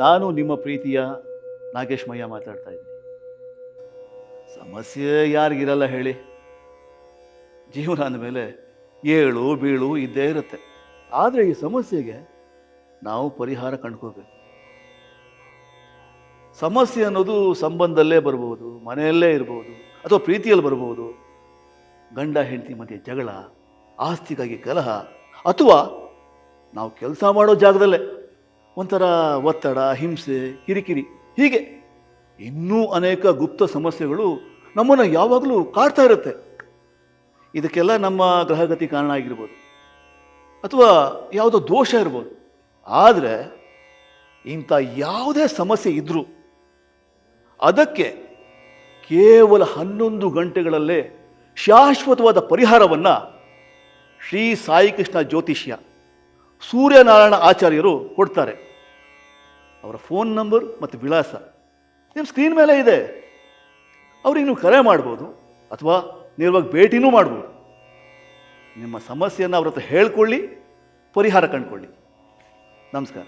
ನಾನು ನಿಮ್ಮ ಪ್ರೀತಿಯ ನಾಗೇಶ್ ಮಯ್ಯ ಮಾತಾಡ್ತಾ ಇದ್ದೀನಿ. ಸಮಸ್ಯೆ ಯಾರಿಗಿರಲ್ಲ ಹೇಳಿ? ಜೀವನ ಅಂದಮೇಲೆ ಏಳು ಬೀಳು ಇದ್ದೇ ಇರುತ್ತೆ. ಆದರೆ ಈ ಸಮಸ್ಯೆಗೆ ನಾವು ಪರಿಹಾರ ಕಂಡ್ಕೋಬೇಕು. ಸಮಸ್ಯೆ ಅನ್ನೋದು ಸಂಬಂಧದಲ್ಲೇ ಬರ್ಬೋದು, ಮನೆಯಲ್ಲೇ ಇರ್ಬೋದು, ಅಥವಾ ಪ್ರೀತಿಯಲ್ಲಿ ಬರ್ಬೋದು. ಗಂಡ ಹೆಂಡತಿ ಮಧ್ಯೆ ಜಗಳ, ಆಸ್ತಿಗಾಗಿ ಕಲಹ, ಅಥವಾ ನಾವು ಕೆಲಸ ಮಾಡೋ ಜಾಗದಲ್ಲೇ ಒಂಥರ ಒತ್ತಡ, ಹಿಂಸೆ, ಕಿರಿಕಿರಿ, ಹೀಗೆ ಇನ್ನೂ ಅನೇಕ ಗುಪ್ತ ಸಮಸ್ಯೆಗಳು ನಮ್ಮನ್ನು ಯಾವಾಗಲೂ ಕಾಡ್ತಾ ಇರುತ್ತೆ. ಇದಕ್ಕೆಲ್ಲ ನಮ್ಮ ಗ್ರಹಗತಿ ಕಾರಣ ಆಗಿರ್ಬೋದು, ಅಥವಾ ಯಾವುದೋ ದೋಷ ಇರ್ಬೋದು. ಆದರೆ ಇಂಥ ಯಾವುದೇ ಸಮಸ್ಯೆ ಇದ್ರೂ ಅದಕ್ಕೆ ಕೇವಲ 11 ಗಂಟೆಗಳಲ್ಲೇ ಶಾಶ್ವತವಾದ ಪರಿಹಾರವನ್ನು ಶ್ರೀ ಸಾಯಿಕೃಷ್ಣ ಜ್ಯೋತಿಷ್ಯ ಸೂರ್ಯನಾರಾಯಣ ಆಚಾರ್ಯರು ಕೊಡ್ತಾರೆ. ಅವರ ಫೋನ್ ನಂಬರ್ ಮತ್ತು ವಿಳಾಸ ನಿಮ್ಮ ಸ್ಕ್ರೀನ್ ಮೇಲೆ ಇದೆ. ಅವ್ರಿಗೆ ನೀವು ಕರೆ ಮಾಡ್ಬೋದು, ಅಥವಾ ನೇರವಾಗಿ ಭೇಟಿನೂ ಮಾಡ್ಬೋದು. ನಿಮ್ಮ ಸಮಸ್ಯೆಯನ್ನು ಅವ್ರ ಹತ್ರ ಹೇಳ್ಕೊಳ್ಳಿ, ಪರಿಹಾರ ಕಂಡುಕೊಳ್ಳಿ. ನಮಸ್ಕಾರ.